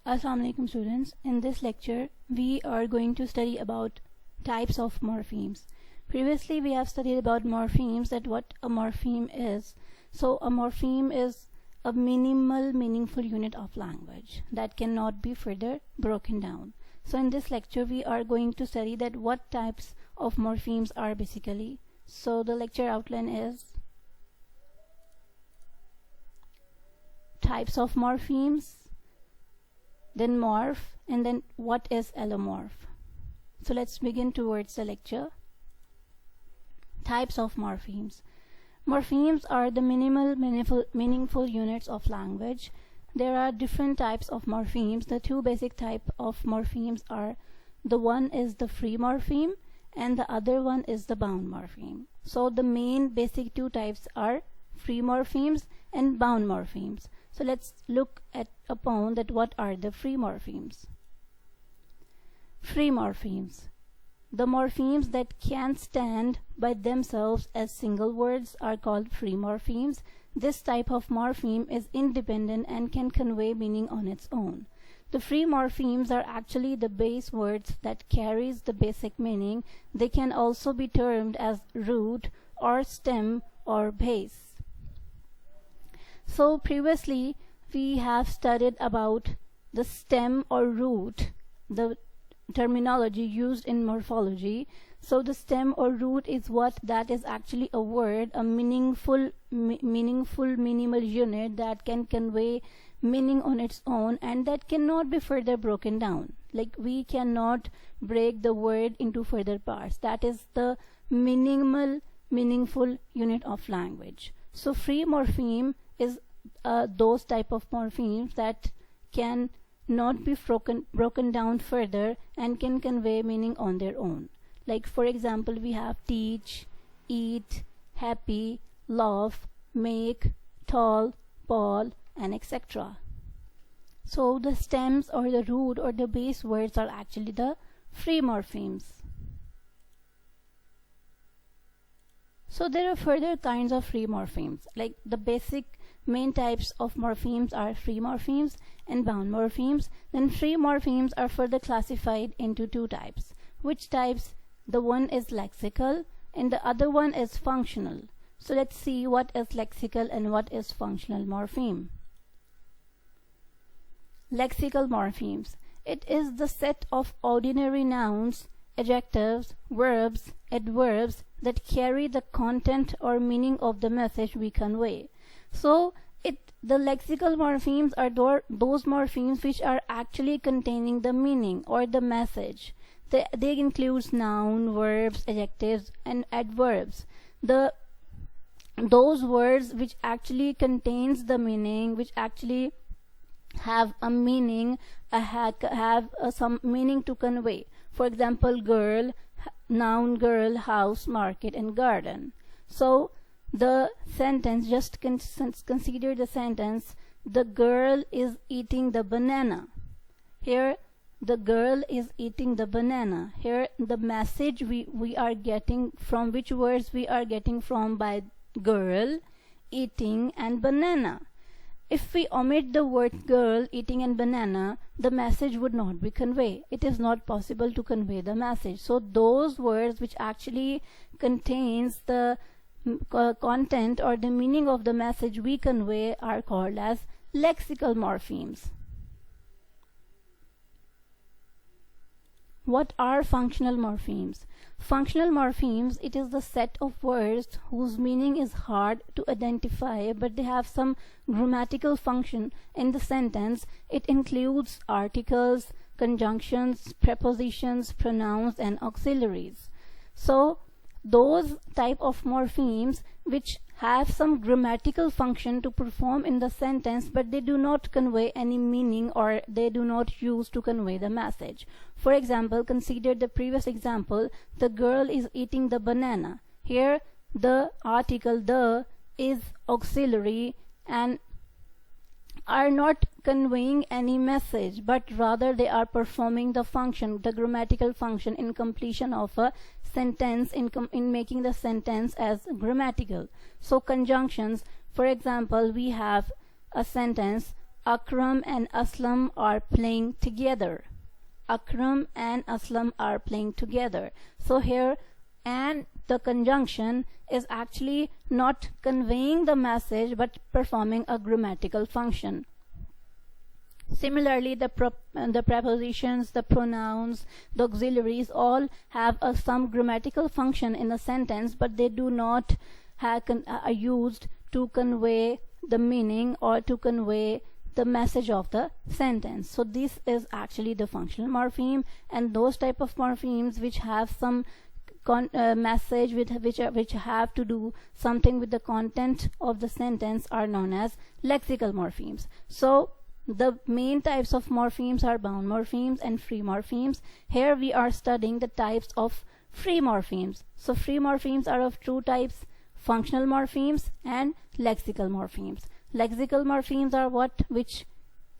Assalamu alaikum students. In this lecture we are going to study about types of morphemes. Previously we have studied about morphemes, that what a morpheme is. So a morpheme is a minimal meaningful unit of language that cannot be further broken down. So in this lecture we are going to study that what types of morphemes are basically. So the lecture outline is types of morphemes, then morph, and then what is allomorph. So let's begin towards the lecture. Types of morphemes. Morphemes are the minimal meaningful units of language. There are different types of morphemes. The two basic types of morphemes are, the one is the free morpheme and the other one is the bound morpheme. So the main basic two types are free morphemes and bound morphemes. So let's look upon that what are the free morphemes. Free morphemes. The morphemes that can stand by themselves as single words are called free morphemes. This type of morpheme is independent and can convey meaning on its own. The free morphemes are actually the base words that carries the basic meaning. They can also be termed as root or stem or base. So previously we have studied about the stem or root, the terminology used in morphology. So the stem or root is what that is actually a word, a meaningful minimal unit that can convey meaning on its own and that cannot be further broken down. Like we cannot break the word into further parts. That is the minimal meaningful unit of language. So free morpheme is those type of morphemes that can not be broken down further and can convey meaning on their own. Like for example, we have teach, eat, happy, love, make, tall, ball, and etc. So the stems or the root or the base words are actually the free morphemes. So there are further kinds of free morphemes. Like the basic main types of morphemes are free morphemes and bound morphemes. Then free morphemes are further classified into two types. Which types? The one is lexical and the other one is functional. So let's see what is lexical and what is functional morpheme. Lexical morphemes. It is the set of ordinary nouns, adjectives, verbs, adverbs that carry the content or meaning of the message we convey. So the lexical morphemes are those morphemes which are actually containing the meaning or the message. They include noun, verbs, adjectives, and adverbs. Those words which actually contains the meaning, which actually have a meaning, have some meaning to convey. For example, girl, noun girl, house, market, and garden. So the sentence, just consider the sentence, the girl is eating the banana. Here the girl is eating the banana. Here the message we are getting from, which words we are getting from, by girl, eating, and banana. If we omit the word girl, eating, and banana, the message would not be conveyed. It is not possible to convey the message. So those words which actually contains the content or the meaning of the message we convey are called as lexical morphemes. What are functional morphemes? Functional morphemes, it is the set of words whose meaning is hard to identify but they have some grammatical function in the sentence. It includes articles, conjunctions, prepositions, pronouns, and auxiliaries. So those type of morphemes which have some grammatical function to perform in the sentence but they do not convey any meaning or they do not use to convey the message. For example, consider the previous example, the girl is eating the banana. Here the article the is auxiliary and are not conveying any message, but rather they are performing the function, the grammatical function in completion of a sentence, in making the sentence as grammatical. So conjunctions, for example, we have a sentence, Akram and Aslam are playing together. Akram and Aslam are playing together. So here, and the conjunction is actually not conveying the message but performing a grammatical function. Similarly, the prepositions, the pronouns, the auxiliaries all have some grammatical function in a sentence, but they do not are used to convey the meaning or to convey the message of the sentence. So this is actually the functional morpheme, and those type of morphemes which have some message which have to do something with the content of the sentence are known as lexical morphemes. So the main types of morphemes are bound morphemes and free morphemes. Here we are studying the types of free morphemes. So free morphemes are of two types: functional morphemes and lexical morphemes. Lexical morphemes are which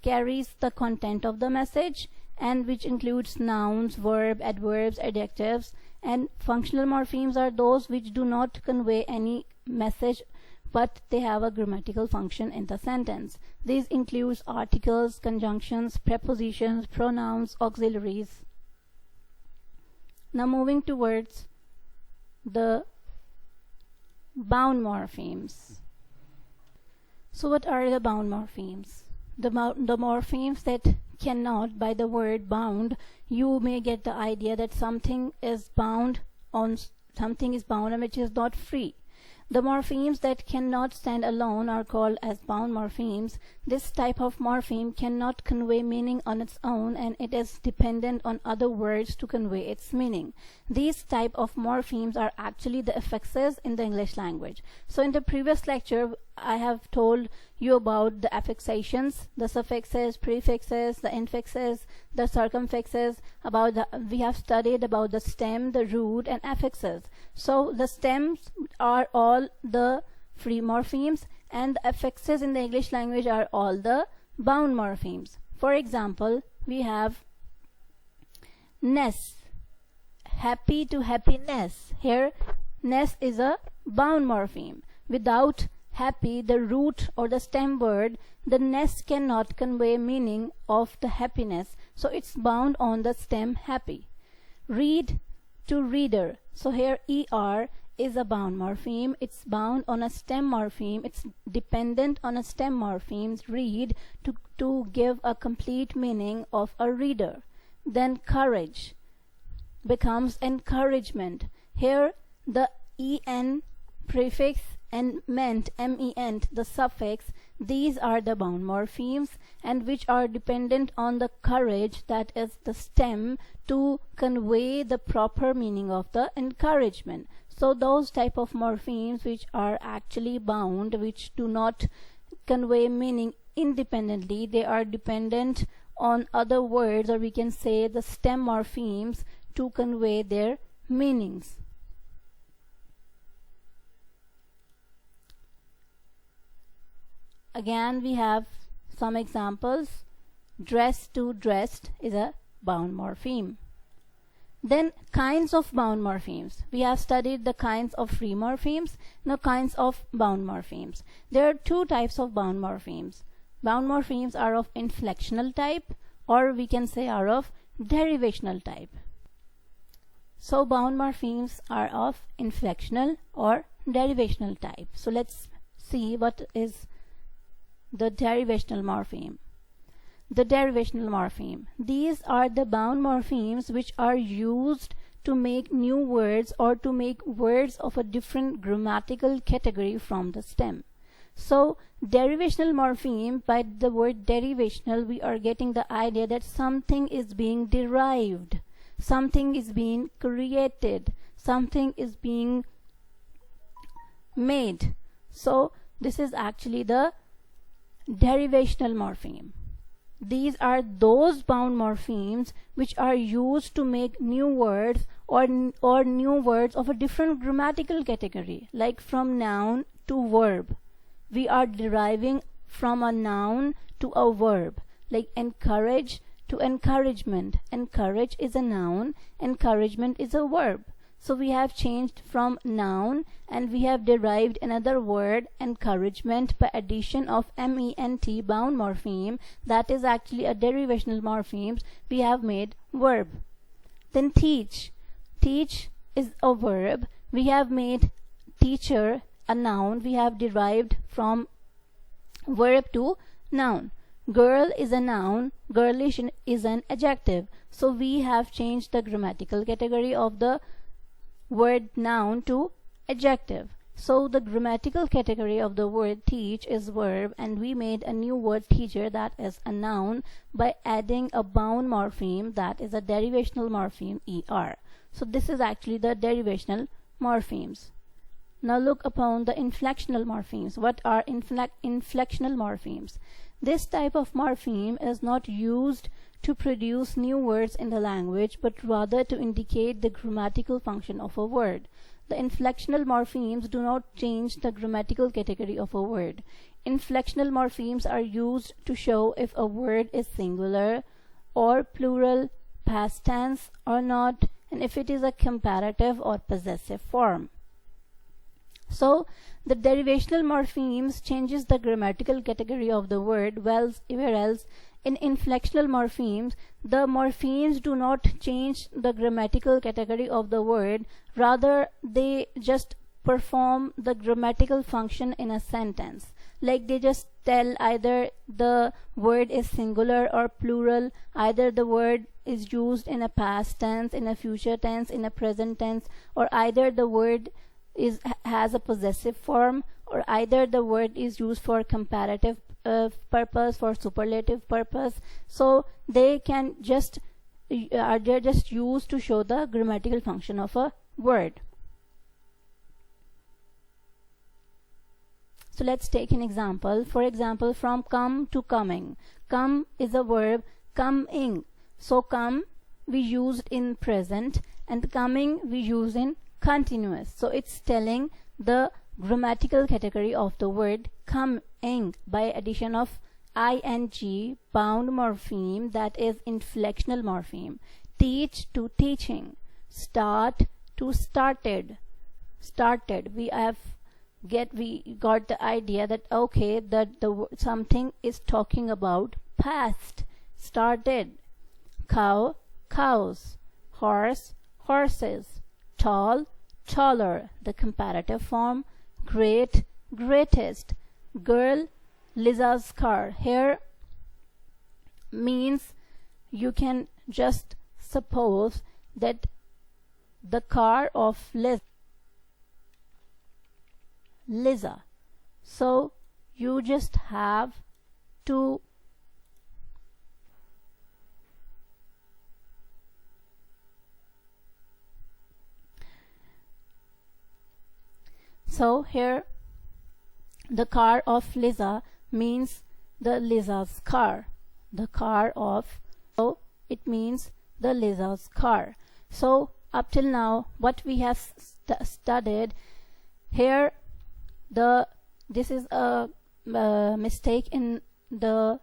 carries the content of the message and which includes nouns, verb, adverbs, adjectives, and functional morphemes are those which do not convey any message but they have a grammatical function in the sentence. These includes articles, conjunctions, prepositions, pronouns, auxiliaries. Now moving towards the bound morphemes. So what are the bound morphemes? The morphemes that cannot, by the word bound, you may get the idea that something is bound and which is not free. The morphemes that cannot stand alone are called as bound morphemes. This type of morpheme cannot convey meaning on its own and it is dependent on other words to convey its meaning. These type of morphemes are actually the affixes in the English language. So in the previous lecture, I have told you about the affixations, the suffixes, prefixes, the infixes, the circumfixes. We have studied about the stem, the root, and affixes. So the stems are all the free morphemes and the affixes in the English language are all the bound morphemes. For example, we have ness, happy to happiness. Here, ness is a bound morpheme. Without happy, the root or the stem word, the ness cannot convey meaning of the happiness. So it's bound on the stem happy. Read to reader. So here er is a bound morpheme. It's bound on a stem morpheme. It's dependent on a stem morpheme, read, to give a complete meaning of a reader. Then courage becomes encouragement. Here the en prefix and ment, ment, the suffix, these are the bound morphemes and which are dependent on the courage, that is the stem, to convey the proper meaning of the encouragement. So those type of morphemes which are actually bound, which do not convey meaning independently, they are dependent on other words, or we can say the stem morphemes, to convey their meanings. Again, we have some examples. Dress to dressed is a bound morpheme. Then kinds of bound morphemes. We have studied the kinds of free morphemes. Now kinds of bound morphemes. There are two types of bound morphemes. Bound morphemes are of inflectional type, or we can say are of derivational type. So bound morphemes are of inflectional or derivational type. So let's see what is the derivational morpheme. The derivational morpheme. These are the bound morphemes which are used to make new words or to make words of a different grammatical category from the stem. So derivational morpheme, by the word derivational, we are getting the idea that something is being derived, something is being created, something is being made. So this is actually the derivational morpheme. These are those bound morphemes which are used to make new words or new words of a different grammatical category, like from noun to verb. We are deriving from a noun to a verb, like encourage to encouragement. Encourage is a noun, encouragement is a verb. So we have changed from noun and we have derived another word, encouragement, by addition of ment bound morpheme, that is actually a derivational morpheme. We have made verb. Then teach. Teach is a verb. We have made teacher a noun. We have derived from verb to noun. Girl is a noun. Girlish is an adjective. So we have changed the grammatical category of the word noun to adjective. So the grammatical category of the word teach is verb, and we made a new word teacher, that is a noun, by adding a bound morpheme, that is a derivational morpheme, er. So this is actually the derivational morphemes. Now look upon the inflectional morphemes. What are inflectional morphemes? This type of morpheme is not used to produce new words in the language, but rather to indicate the grammatical function of a word. The inflectional morphemes do not change the grammatical category of a word. Inflectional morphemes are used to show if a word is singular or plural, past tense or not, and if it is a comparative or possessive form. So the derivational morphemes changes the grammatical category of the word, whereas in inflectional morphemes, the morphemes do not change the grammatical category of the word, rather they just perform the grammatical function in a sentence. Like they just tell either the word is singular or plural, either the word is used in a past tense, in a future tense, in a present tense, or either the word has a possessive form, or either the word is used for comparative purpose, for superlative purpose. So they can just they're just used to show the grammatical function of a word. So let's take an example. For example, from come to coming. Come is a verb, coming. So come we used in present, and coming we use in continuous. So it's telling the grammatical category of the word coming by addition of ing bound morpheme, that is inflectional morpheme. Teach to teaching. Start to started. Started. We got the idea that okay, that the something is talking about past. Started. Cow, cows. Horse, horses. Tall, taller, the comparative form. Great, greatest. Girl, Liza's car. Here means you can just suppose that the car of Liza. So you just have to so here the car of Liza means the Liza's car. The car of, so it means the Liza's car. So up till now what we have studied here, this is a mistake in the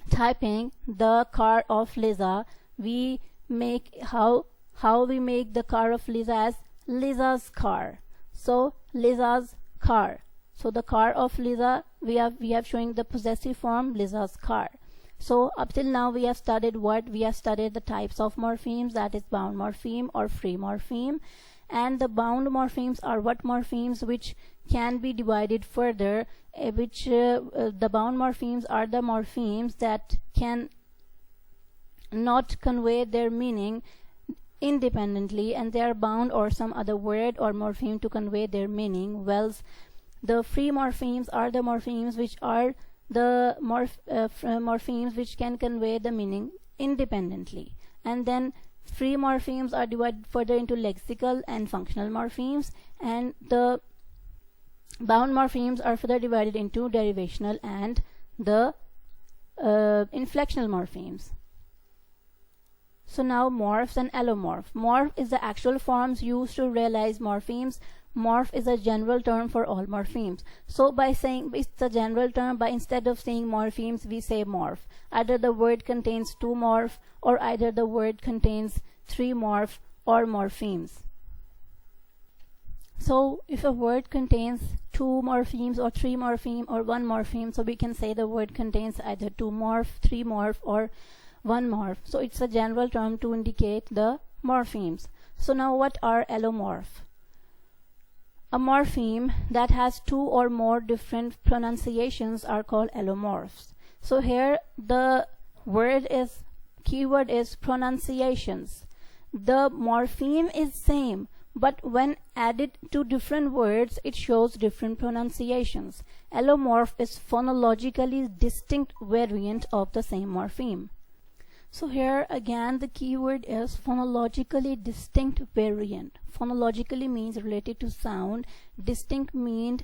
typing the car of Liza. We make how we make the car of Liza as Liza's car. So Liza's car. So the car of Liza, we have showing the possessive form Liza's car. So up till now we have studied what? We have studied the types of morphemes, that is bound morpheme or free morpheme. And the bound morphemes are what morphemes which can be divided further, the bound morphemes are the morphemes that can not convey their meaning independently, and they are bound or some other word or morpheme to convey their meaning. Whilst the free morphemes are the morphemes which are the morphemes which can convey the meaning independently. And then free morphemes are divided further into lexical and functional morphemes, and the bound morphemes are further divided into derivational and the inflectional morphemes. So now morphs and allomorph. Morph is the actual forms used to realize morphemes. Morph is a general term for all morphemes. So by saying it's a general term, by instead of saying morphemes, we say morph. Either the word contains two morph, or either the word contains three morph or morphemes. So if a word contains two morphemes or three morpheme or one morpheme, so we can say the word contains either two morph, three morph, or one morph. So it's a general term to indicate the morphemes. So now what are allomorph? A morpheme that has two or more different pronunciations are called allomorphs. So here the keyword is pronunciations. The morpheme is same, but when added to different words, it shows different pronunciations. Allomorph is phonologically distinct variant of the same morpheme. So here again the keyword is phonologically distinct variant. Phonologically means related to sound, distinct means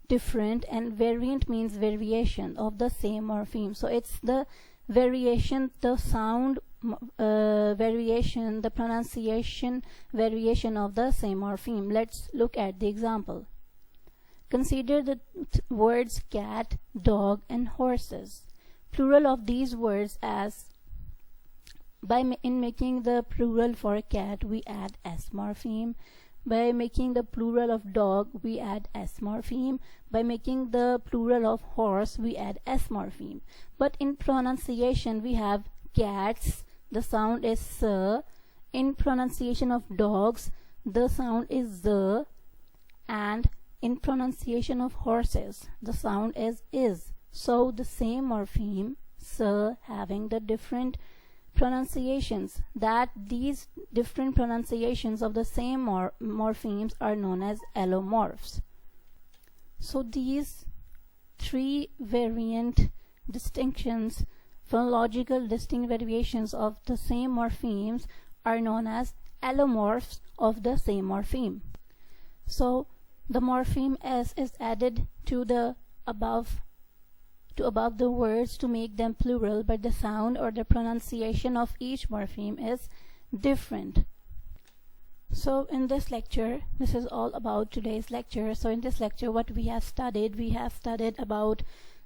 different, and variant means variation of the same morpheme. So it's the variation, the sound variation, the pronunciation variation of the same morpheme. Let's look at the example. Consider the words cat, dog, and horses. Plural of these words as in making the plural for cat we add s morpheme. By making the plural of dog we add s morpheme. By making the plural of horse we add s morpheme. But in pronunciation we have cats, the sound is s. In pronunciation of dogs the sound is z, and in pronunciation of horses the sound is. So the same morpheme s having the different pronunciations, that these different pronunciations of the same morphemes are known as allomorphs. So these three variant distinctions, phonological distinct variations of the same morphemes are known as allomorphs of the same morpheme. So the morpheme s is added to the above the words to make them plural, but the sound or the pronunciation of each morpheme is different. So in this lecture, this is all about today's lecture. So in this lecture what we have studied about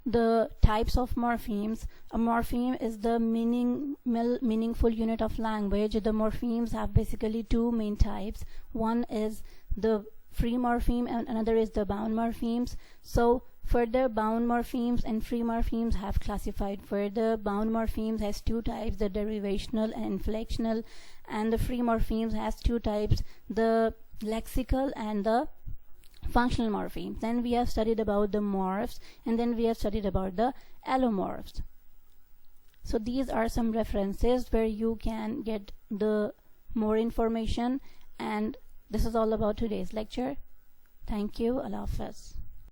the types of morphemes. A morpheme is the meaningful unit of language. The morphemes have basically two main types. One is the free morpheme and another is the bound morphemes. So further, bound morphemes and free morphemes have classified further. Bound morphemes has two types, the derivational and inflectional, and the free morphemes has two types, the lexical and the functional morphemes. Then we have studied about the morphs, and then we have studied about the allomorphs. So these are some references where you can get the more information, and this is all about today's lecture. Thank you. Allah Hafiz.